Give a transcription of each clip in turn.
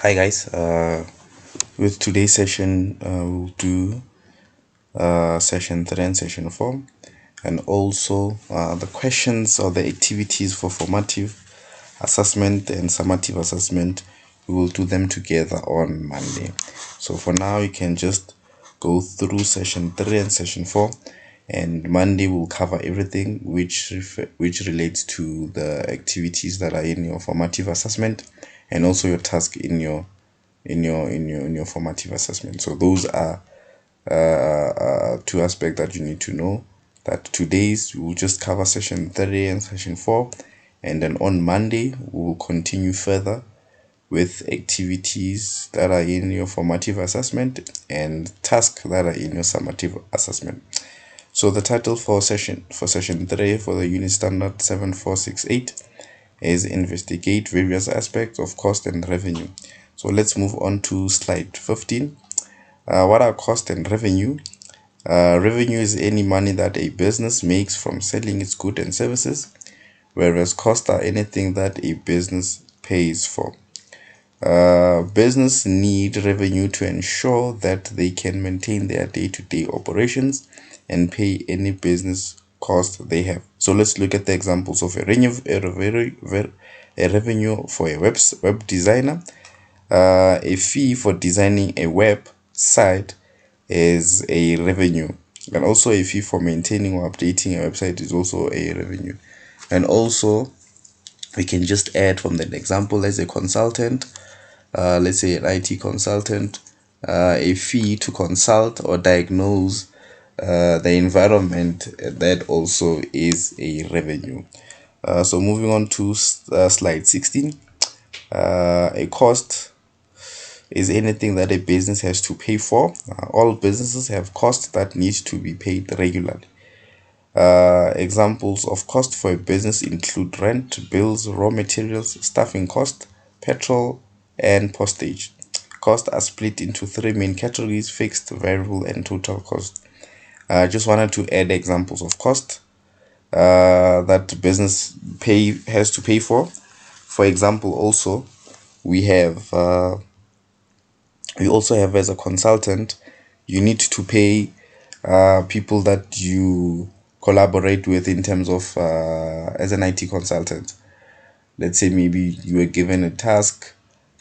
Hi guys, with today's session, we'll do session 3 and session 4, and also the questions or the activities for formative assessment and summative assessment. We will do them together on Monday. So for now, you can just go through session 3 and session 4, and Monday will cover everything which relates to the activities that are in your formative assessment and also your task in your formative assessment. So those are two aspects that you need to know. That today's we will just cover session 3 and session 4, and then on Monday we will continue further with activities that are in your formative assessment and tasks that are in your summative assessment. So the title for session 3 for the unit standard 7468 is investigate various aspects of cost and revenue. So let's move on to slide 15. What are cost and revenue? Revenue is any money that a business makes from selling its goods and services, whereas costs are anything that a business pays for. Business need revenue to ensure that they can maintain their day-to-day operations and pay any business cost they have. So let's look at the examples of a revenue for a web designer. A fee for designing a website is a revenue, and also a fee for maintaining or updating a website is also a revenue. And also we can just add from that example as a consultant, let's say an IT consultant, a fee to consult or diagnose the environment, that also is a revenue. So moving on to slide 16. A cost is anything that a business has to pay for. All businesses have costs that need to be paid regularly. Examples of cost for a business include rent, bills, raw materials, staffing cost, petrol, and postage. Costs are split into three main categories: fixed, variable, and total cost. I just wanted to add examples of cost that business has to pay for. For example, also we also have as a consultant, you need to pay people that you collaborate with in terms of as an IT consultant. Let's say maybe you were given a task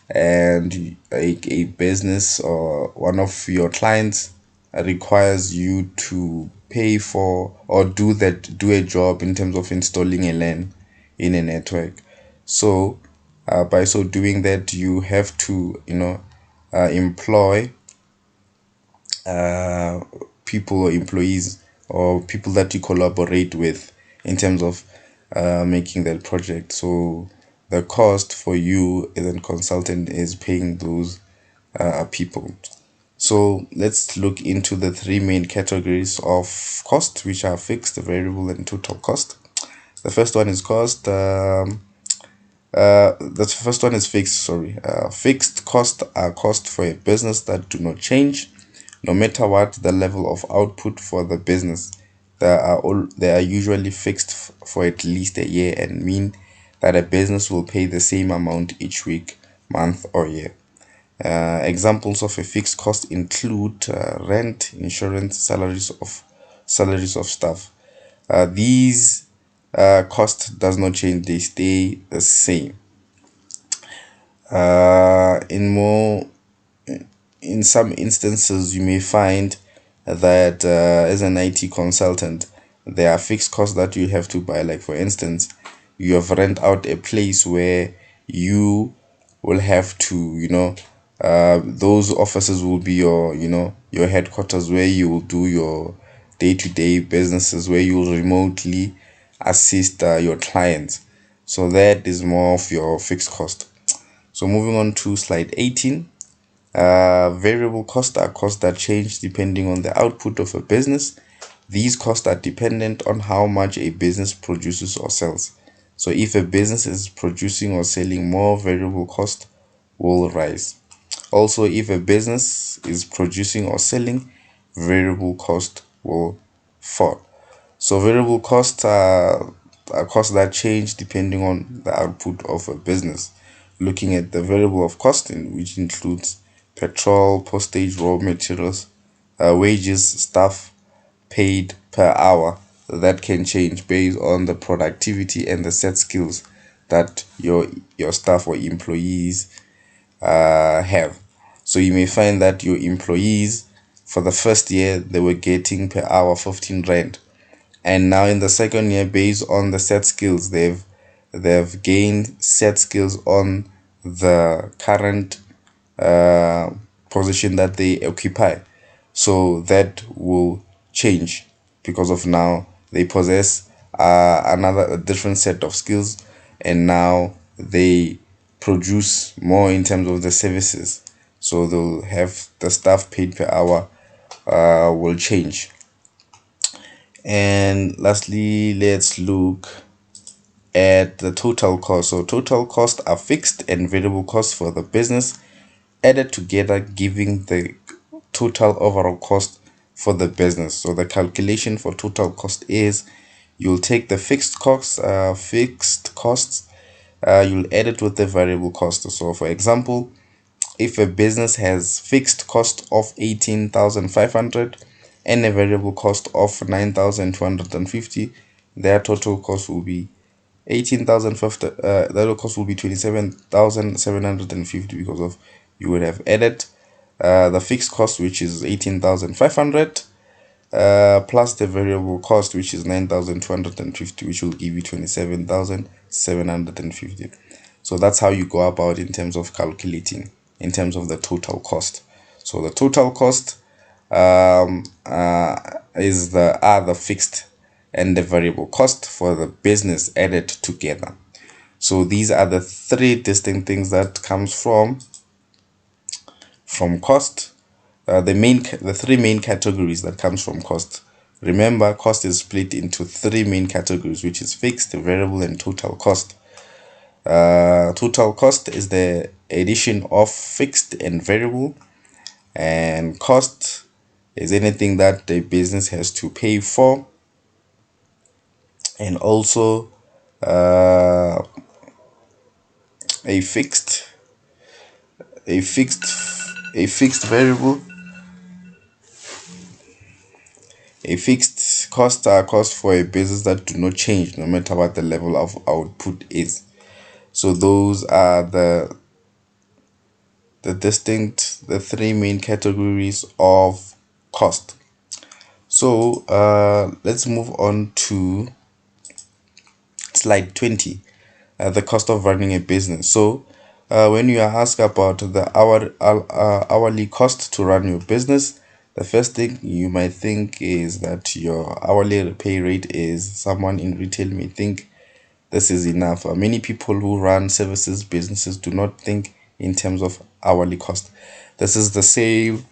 and a business or one of your clients requires you to pay for or do a job in terms of installing a LAN in a network. So by so doing that, you have to employ people or employees or people that you collaborate with in terms of making that project. So the cost for you as a consultant is paying those people. So let's look into the three main categories of cost, which are fixed, variable, and total cost. The first one is cost. The first one is fixed. Sorry, fixed cost are cost for a business that do not change, no matter what the level of output for the business. They are usually fixed for at least a year and mean that a business will pay the same amount each week, month, or year. Examples of a fixed cost include rent, insurance, salaries of staff. These cost does not change; they stay the same. In some instances, you may find that as an IT consultant, there are fixed costs that you have to buy. Like for instance, you have rent out a place where you will have to, those offices will be your headquarters where you will do your day-to-day businesses, where you will remotely assist your clients. So that is more of your fixed cost. So moving on to slide 18. Variable costs are costs that change depending on the output of a business. These costs are dependent on how much a business produces or sells. So if a business is producing or selling more, variable cost will rise. Also, if a business is producing or selling, variable cost will fall. So variable costs are costs that change depending on the output of a business. looking at the variable of costing, which includes petrol, postage, raw materials, wages, staff paid per hour. That can change based on the productivity and the set skills that your staff or employees have. So you may find that your employees for the first year they were getting per hour 15 rand, and now in the second year, based on the set skills, they've gained set skills on the current uh, position that they occupy. So that will change because of now they possess a different set of skills, and now they produce more in terms of the services. So they'll have the staff paid per hour will change. And lastly, let's look at the total cost. So total costs are fixed and variable costs for the business added together, giving the total overall cost for the business. So the calculation for total cost is you'll take the fixed costs, you'll add it with the variable cost. So for example, if a business has fixed cost of 18,500 and a variable cost of 9,250, their total cost will be 18,050. The total cost will be 27,750 because of you would have added the fixed cost, which is 18,500, plus the variable cost, which is 9,250, which will give you 27,750. So that's how you go about in terms of calculating in terms of the total cost. So the total cost is the fixed and the variable cost for the business added together. So these are the three distinct things that comes from cost. The three main categories that comes from cost. Remember, cost is split into three main categories, which is fixed, variable, and total cost. Total cost is the addition of fixed and variable, and cost is anything that the business has to pay for, and also a fixed a fixed a fixed variable. A fixed cost are costs for a business that do not change no matter what the level of output is. So those are the three main categories of cost. So let's move on to slide 20, the cost of running a business. So when you are asked about the hourly cost to run your business, the first thing you might think is that your hourly pay rate is, someone in retail may think this is enough. Many people who run services businesses do not think in terms of hourly cost. This is the same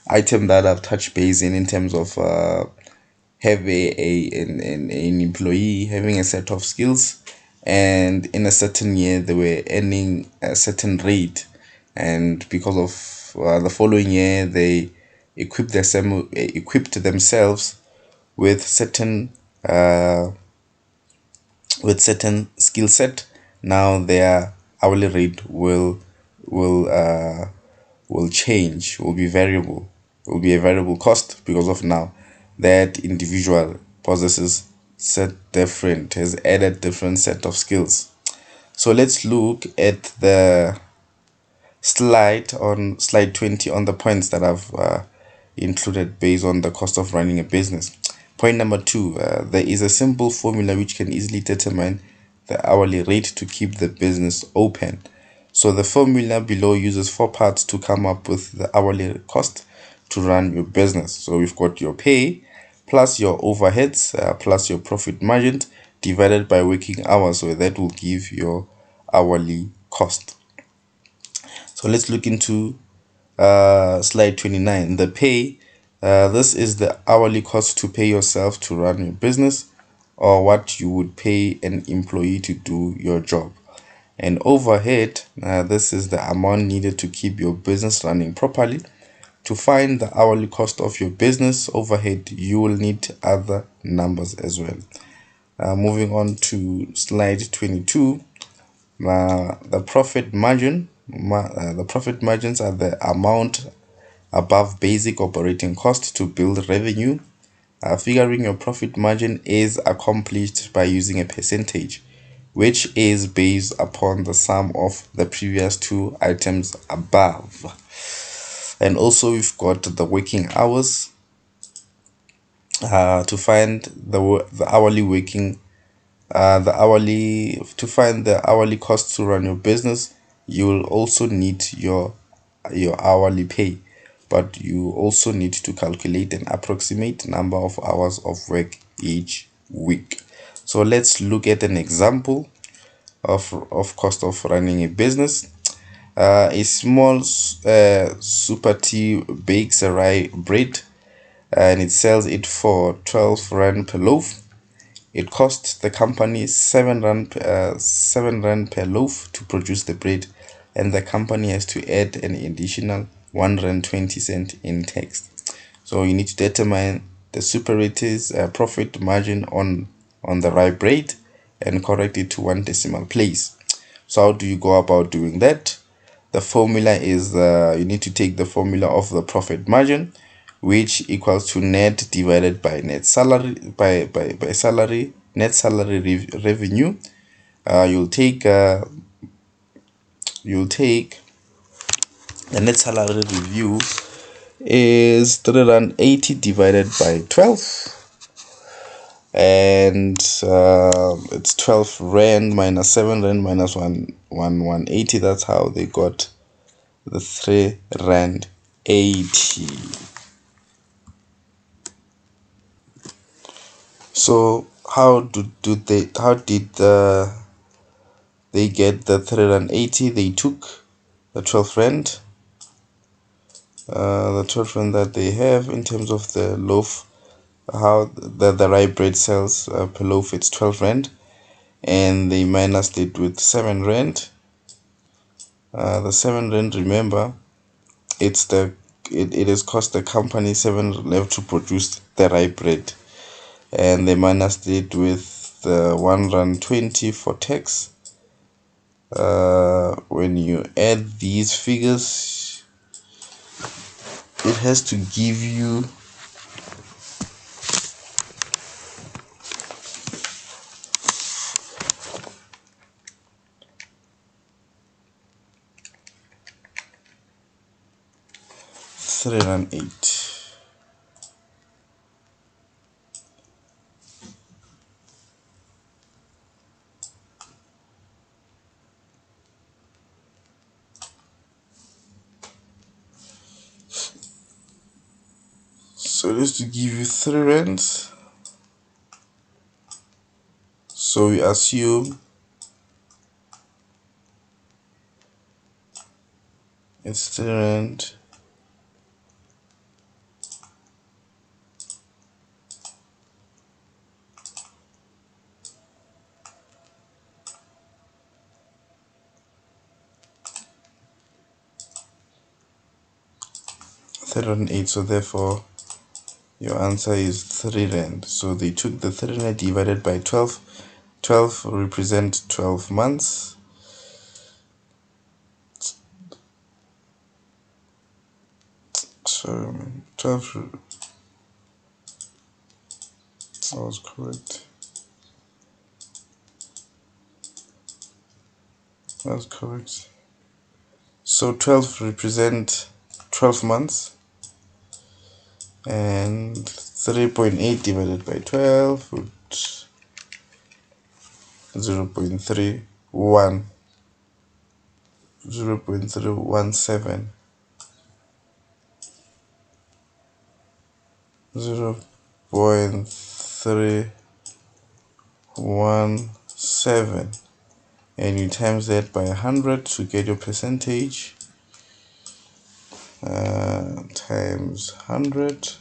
item that I've touched base in terms of have an employee having a set of skills, and in a certain year they were earning a certain rate, and because of the following year they equipped themselves with certain skill set. Now their hourly rate will change, will be variable, will be a variable cost because of now that individual possesses has added different set of skills. So let's look at the slide 20 on the points that I've included based on the cost of running a business. Point number 2, there is a simple formula which can easily determine the hourly rate to keep the business open. So the formula below uses 4 parts to come up with the hourly cost to run your business. So we've got your pay plus your overheads plus your profit margin divided by working hours. So that will give your hourly cost. So let's look into slide 29, the pay. This is the hourly cost to pay yourself to run your business, or what you would pay an employee to do your job. And overhead, this is the amount needed to keep your business running properly. To find the hourly cost of your business overhead, you will need other numbers as well. Moving on to slide 22, Now, the profit margins are the amount above basic operating cost to build revenue. Figuring your profit margin is accomplished by using a percentage, which is based upon the sum of the previous two items above. And also, we've got the working hours. To find the hourly working the hourly to find the hourly cost to run your business, you will also need your hourly pay, but you also need to calculate an approximate number of hours of work each week. So let's look at an example of cost of running a business. A small super tea bakes a rye bread, and it sells it for 12 rand per loaf. It costs the company 7 rand per loaf to produce the bread, and the company has to add an additional 1 rand 20 cent in tax. So you need to determine the superator's profit margin on the rye bread and correct it to one decimal place. So how do you go about doing that? The formula is you need to take the formula of the profit margin, which equals to net divided by net salary by salary net salary revenue. You'll take the net salary review is 380 divided by 12, and it's 12 rand minus 7 rand minus 180. That's how they got the 3 rand 80. So how did they get the 380? They took the 12 rand, the 12 rand that they have in terms of the loaf, how the rye bread sells per loaf, it's 12 rand, and they minused it with 7 rand. The 7 rand, remember, it has cost the company 7 left to produce the rye bread, and they minused it with the 1 rand 20 for tax. When you add these figures, it has to give you 308. So this to give you 3 rands. So we assume it's 3 rand. Third and 8, so therefore your answer is 3 rand. So they took the 3 rand divided by 12. 12 represent 12 months. So 12, I was correct. That's correct. So 12 represent 12 months, and 3.8 divided by 12 would 0.31 0.317 0.317, and you times that by 100 to get your percentage. Times 100,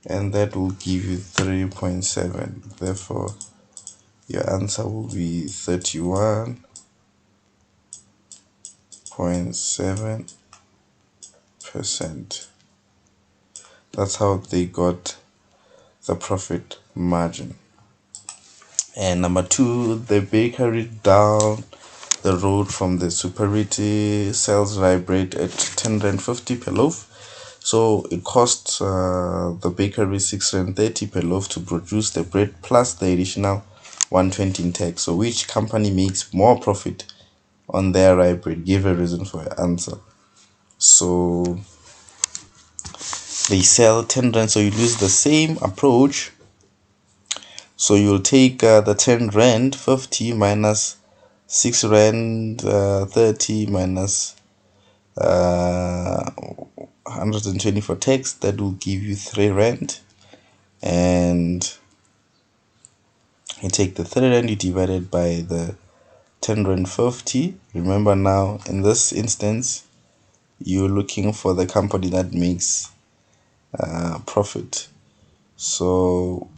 and that will give you 3.7. Therefore your answer will be 31.7%. That's how they got the profit margin. And number 2, the bakery down the road from the Superity sells rye bread at 10 rand 50 per loaf. So it costs the bakery 6 rand 30 per loaf to produce the bread plus the additional 120 in tax. So which company makes more profit on their rye bread? Give a reason for your answer. So they sell 10 rand, so you use the same approach. So you'll take the 10 rand 50 minus 6 rand 30 minus 120 for tax. That will give you 3 rand, and you take the 3 rand, you divide it by the 10 rand 50. Remember, now in this instance you're looking for the company that makes profit. So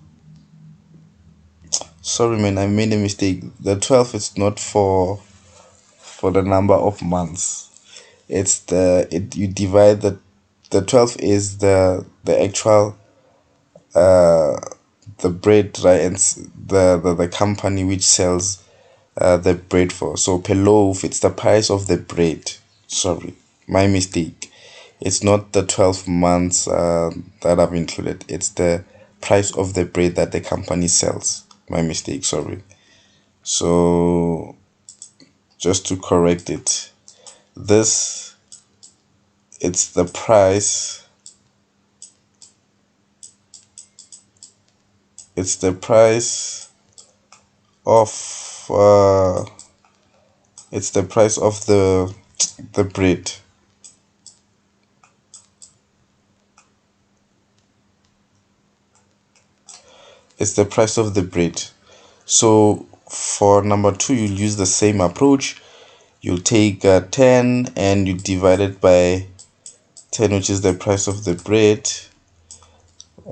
sorry man, I made a mistake. The 12 is not for the number of months. It's you divide the 12 is the actual the bread, right? And the company which sells the bread for. So per loaf, it's the price of the bread. Sorry, my mistake. It's not the 12 months that I've included. It's the price of the bread that the company sells. My mistake, sorry. So just to correct it, this, it's the price, it's the price of it's the price of the bread. It's the price of the bread. So for number 2, you'll use the same approach. You'll take 10 and you divide it by 10, which is the price of the bread.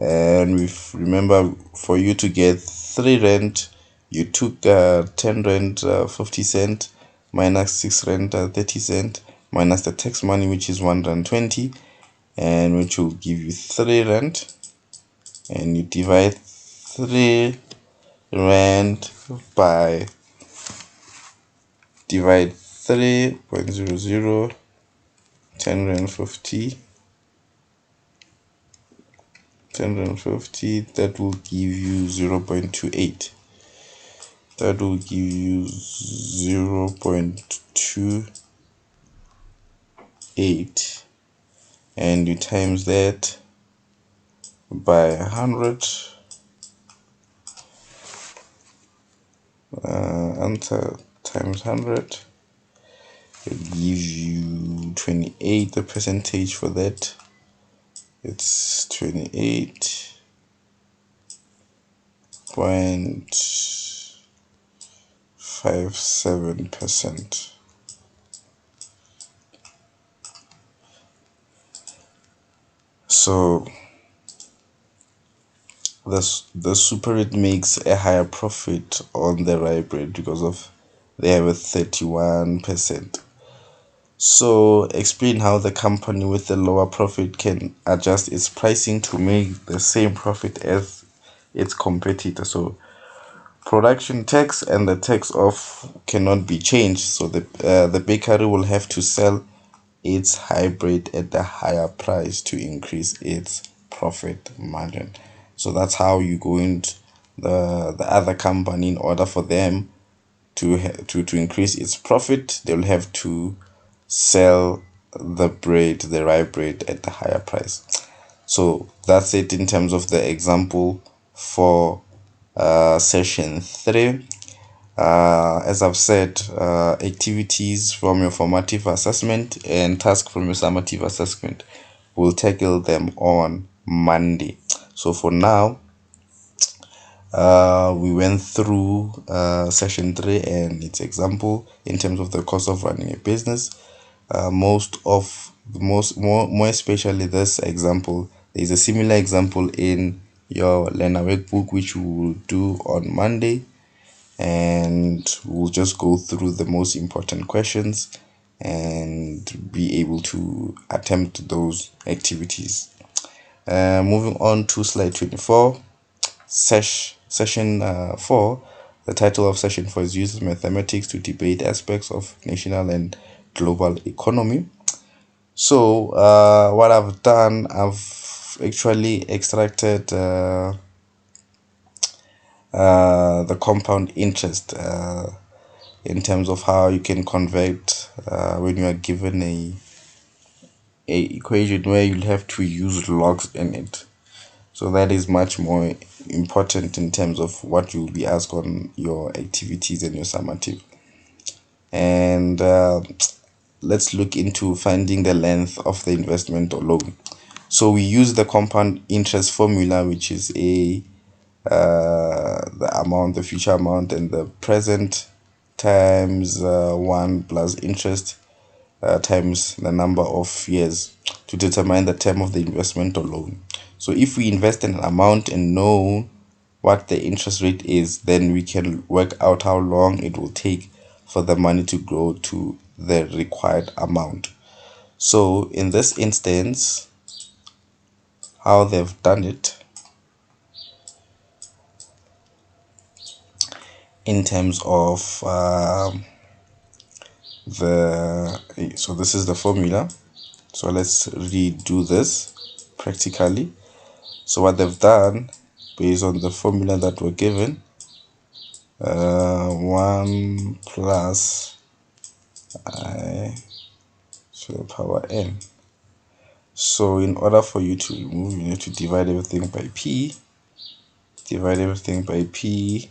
And we remember, for you to get 3 rand, you took 10 rand 50 cent minus 6 rand 30 cent minus the tax money, which is 1 rand 20, and which will give you 3 rand. And you divide 3 rand by divide 3.00 10 rand 50, 10 rand 50, that will give you 0.28. That will give you 0.28, and you times that by 100. Answer times 100, it gives you 28. The percentage for that, it's 28.57%. So the Superit makes a higher profit on the rye bread because of they have a 31%. So explain how the company with the lower profit can adjust its pricing to make the same profit as its competitor. So production tax and the tax off cannot be changed. So the bakery will have to sell its hybrid at the higher price to increase its profit margin. So that's how you go into the other company. In order for them to increase its profit, they'll have to sell the rye bread at the higher price. So that's it in terms of the example for session 3. As I've said, activities from your formative assessment and task from your summative assessment, we'll tackle them on Monday. So for now, we went through session 3 and its example in terms of the cost of running a business. More especially this example, there's a similar example in your learner workbook, which we will do on Monday, and we'll just go through the most important questions and be able to attempt those activities. Moving on to slide 24, session 4, The title of session 4 is Uses Mathematics to Debate Aspects of National and Global Economy. So what I've done, I've actually extracted the compound interest in terms of how you can convert when you are given a equation where you'll have to use logs in it. So that is much more important in terms of what you'll be asked on your activities and your summative. And let's look into finding the length of the investment or loan. So we use the compound interest formula, which is the amount, the future amount, and the present times 1 plus interest times the number of years to determine the term of the investment or loan. So if we invest in an amount and know what the interest rate is, then we can work out how long it will take for the money to grow to the required amount. So in this instance, how they've done it in terms of so this is the formula. So let's redo this practically. So what they've done, based on the formula that we're given, 1 plus I to the power n. So in order for you to remove, you need to divide everything by p. Divide everything by p.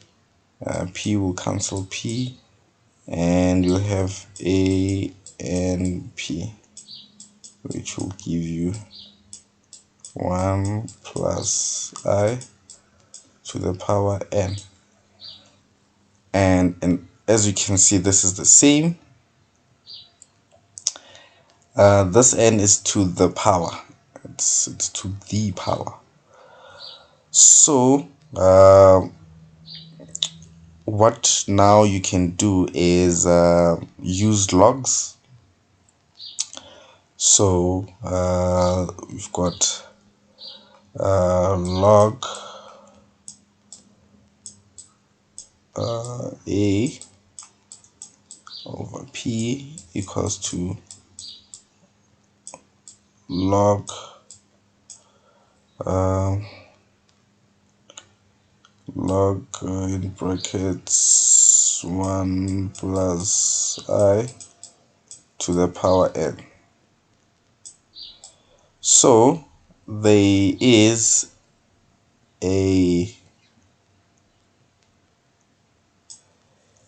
P will cancel p, and you have a and p, which will give you 1 plus I to the power n. And as you can see, this is the same. This n is to the power. It's to the power. So what now you can do is use logs. So we've got log a over p equals to log in brackets 1 plus I to the power n. So there is a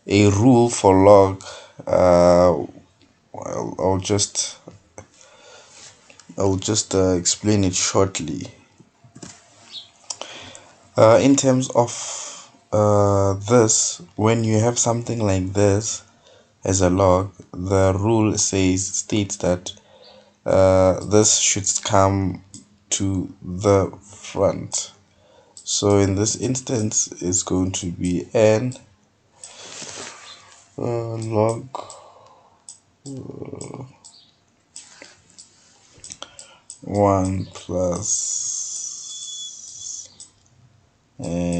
rule for log. I'll just explain it shortly. In terms of this, when you have something like this as a log, the rule states that this should come to the front. So in this instance, it's going to be n log 1 plus and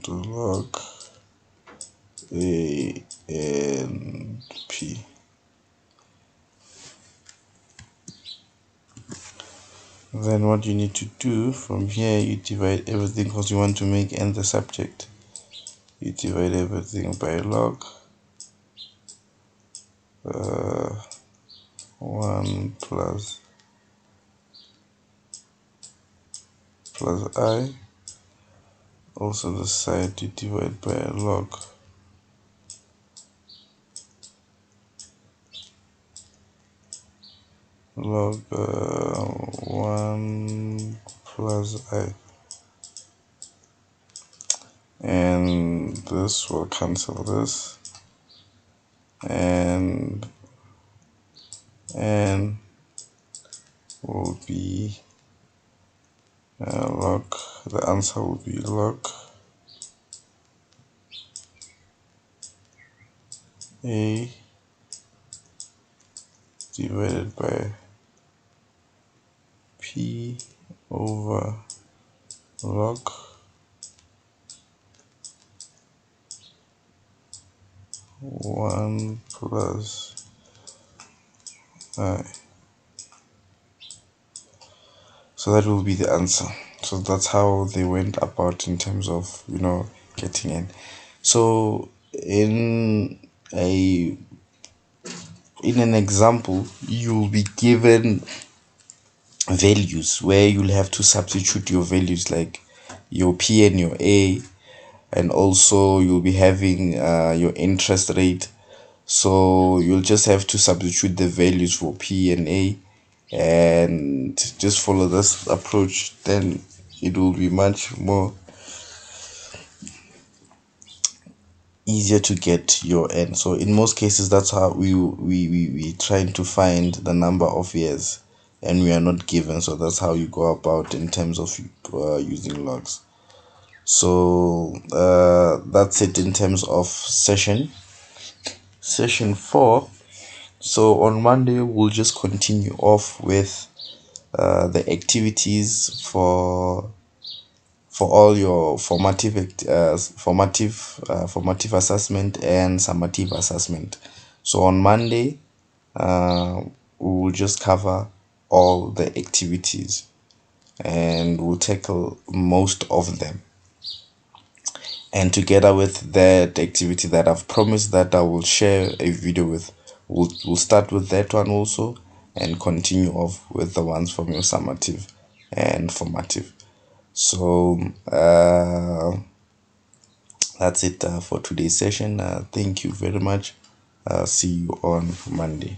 log a and p. Then what you need to do from here, you divide everything because you want to make n the subject. You divide everything by log 1 plus I. Also the side you divide by log 1 plus I, and this will cancel this, and will be log, the answer will be log a divided by p over log 1 plus I. So that will be the answer. So that's how they went about in terms of, getting in. So a in an example, you'll be given values where you'll have to substitute your values like your P and your A, and also you'll be having your interest rate. So you'll just have to substitute the values for P and A and just follow this approach. Then it will be much more easier to get your N. So in most cases, that's how we trying to find the number of years, and we are not given. So that's how you go about in terms of using logs. So that's it in terms of session 4. So on Monday we'll just continue off with the activities for all your formative assessment and summative assessment. So on Monday we will just cover all the activities and we'll tackle most of them. And together with that activity that I've promised that I will share a video with, we'll start with that one also and continue off with the ones from your summative and formative. So that's it for today's session. Thank you very much. See you on Monday.